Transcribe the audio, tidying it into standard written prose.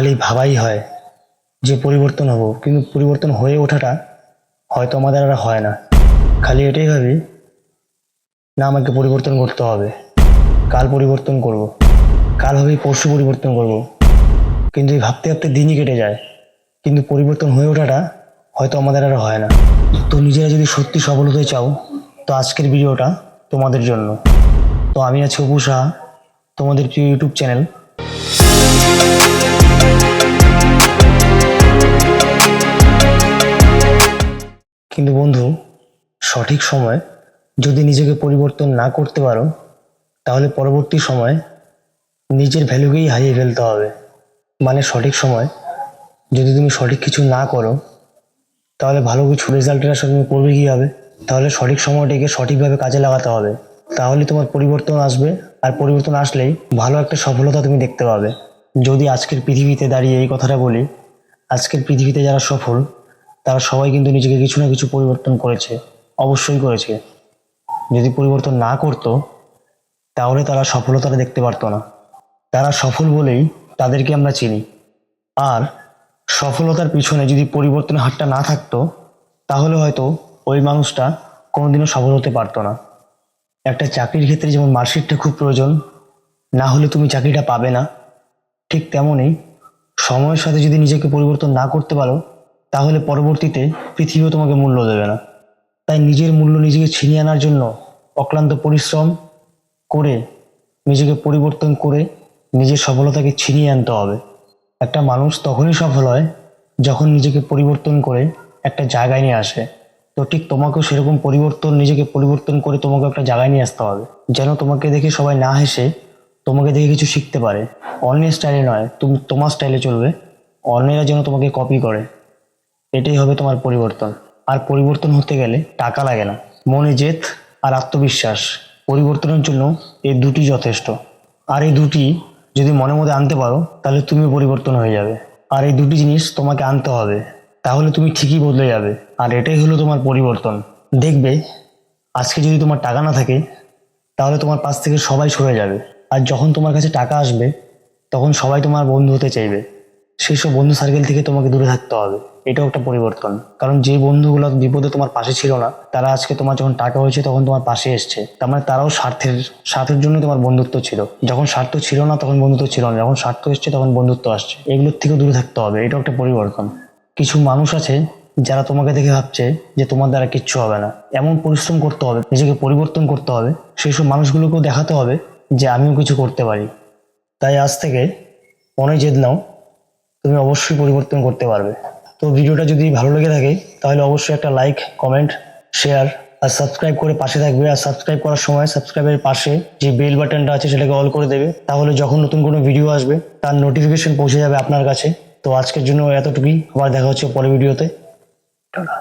খালি ভাবাই হয় যে পরিবর্তন হব, কিন্তু পরিবর্তন হয়ে ওঠাটা হয়তো আমাদের আর হয় না। খালি এটাই ভাবি, না আমাকে পরিবর্তন করতে হবে, কাল পরিবর্তন করব, কাল ভাবি পরশু পরিবর্তন করব, কিন্তু এই ভাবতে ভাবতে দিনই কেটে যায়, কিন্তু পরিবর্তন হয়ে ওঠাটা হয়তো আমাদের আর হয় না। তো নিজেরা যদি সত্যি সফল হতে চাও, তো আজকের ভিডিওটা তোমাদের জন্য। তো আমি আছি অপু সাহা, তোমাদের প্রিয় ইউটিউব চ্যানেল। কিন্তু বন্ধু, সঠিক সময় যদি নিজেকে পরিবর্তন না করতে পারো, তাহলে পরবর্তী সময় নিজের ভ্যালুকেই হারিয়ে ফেলতে হবে। মানে সঠিক সময় যদি তুমি সঠিক কিছু না করো, তাহলে ভালো কিছু রেজাল্টের আশা তুমি করবে কীভাবে? তাহলে সঠিক সময়টাকে সঠিকভাবে কাজে লাগাতে হবে, তাহলে তোমার পরিবর্তন আসবে। আর পরিবর্তন আসলেই ভালো একটা সফলতা তুমি দেখতে পাবে। যদি আজকের পৃথিবীতে দাঁড়িয়ে এই কথাটা বলি, আজকের পৃথিবীতে যারা সফল তারা সবাই কিন্তু নিজেকে কিছু না কিছু পরিবর্তন করেছে, অবশ্যই করেছে। যদি পরিবর্তন না করতো, তাহলে তারা সফলতাটা দেখতে পারতো না। তারা সফল বলেই তাদেরকে আমরা চিনি। আর সফলতার পিছনে যদি পরিবর্তনের হারটা না থাকতো, তাহলে হয়তো ওই মানুষটা কোনোদিনও সফল হতে পারতো না। একটা চাকরির ক্ষেত্রে যেমন মার্কশিটটা খুব প্রয়োজন, না হলে তুমি চাকরিটা পাবে না, ঠিক তেমনই সময়ের সাথে যদি নিজেকে পরিবর্তন না করতে পারো, তাহলে পরবর্তীতে পৃথিবীও তোমাকে মূল্য দেবে না। তাই নিজের মূল্য নিজেকে ছিনিয়ে আনার জন্য অক্লান্ত পরিশ্রম করে নিজেকে পরিবর্তন করে নিজের সফলতাকে ছিনিয়ে আনতে হবে। একটা মানুষ তখনই সফল হয় যখন নিজেকে পরিবর্তন করে একটা জায়গায় নিয়ে আসে। তো ঠিক তোমাকেও সেরকম নিজেকে পরিবর্তন করে তোমাকে একটা জায়গায় নিয়ে আসতে হবে, যেন তোমাকে দেখে সবাই না হেসে তোমাকে দেখে কিছু শিখতে পারে। অন্যের স্টাইলে নয়, তুমি তোমার স্টাইলে চলবে, অন্যেরা যেন তোমাকে কপি করে। এটাই হবে তোমার পরিবর্তন। আর পরিবর্তন হতে গেলে টাকা লাগে না, মনে জেদ আর আত্মবিশ্বাস, পরিবর্তনের জন্য এই দুটি যথেষ্ট। আর এই দুটি যদি মনের মধ্যে আনতে পারো, তাহলে তুমি পরিবর্তন হয়ে যাবে। আর এই দুটি জিনিস তোমাকে আনতে হবে, তাহলে তুমি ঠিকই বদলে যাবে। আর এটাই হলো তোমার পরিবর্তন। দেখবে আজকে যদি তোমার টাকা না থাকে, তাহলে তোমার পাশ থেকে সবাই সরে যাবে। আর যখন তোমার কাছে টাকা আসবে, তখন সবাই তোমার বন্ধু হতে চাইবে। সেই সব বন্ধু সার্কেল থেকে তোমাকে দূরে থাকতে হবে। এটাও একটা পরিবর্তন। কারণ যে বন্ধুগুলো বিপদে তোমার পাশে ছিল না, তারা আজকে তোমার যখন টাকা হয়েছে তখন তোমার পাশে এসছে। তার মানে তারাও স্বার্থের জন্য তোমার বন্ধুত্ব ছিল। যখন স্বার্থ ছিল না তখন বন্ধুত্ব ছিল না, যখন স্বার্থ এসছে তখন বন্ধুত্ব আসছে। এগুলোর থেকেও দূরে থাকতে হবে, এটাও একটা পরিবর্তন। কিছু মানুষ আছে যারা তোমাকে দেখে ভাবছে যে তোমার দ্বারা কিচ্ছু হবে না। এমন পরিশ্রম করতে হবে, নিজেকে পরিবর্তন করতে হবে, সেই সব মানুষগুলোকেও দেখাতে হবে যে আমিও কিছু করতে পারি। তাই আজ থেকে মনে জেদ নাও, তুমি অবশ্যই পরিবর্তন করতে পারবে। তো ভিডিওটা যদি ভালো লেগে থাকে, তাহলে অবশ্যই একটা লাইক, কমেন্ট, শেয়ার আর সাবস্ক্রাইব করে পাশে থাকবে। আর সাবস্ক্রাইব করার সময় সাবস্ক্রাইবের পাশে যে বেল বাটনটা আছে সেটাকে অল করে দেবে, তাহলে যখন নতুন কোনো ভিডিও আসবে তার নোটিফিকেশন পৌঁছে যাবে আপনার কাছে। তো আজকের জন্য এতটুকুই, আবার দেখা হচ্ছে পরের ভিডিওতে। টাটা।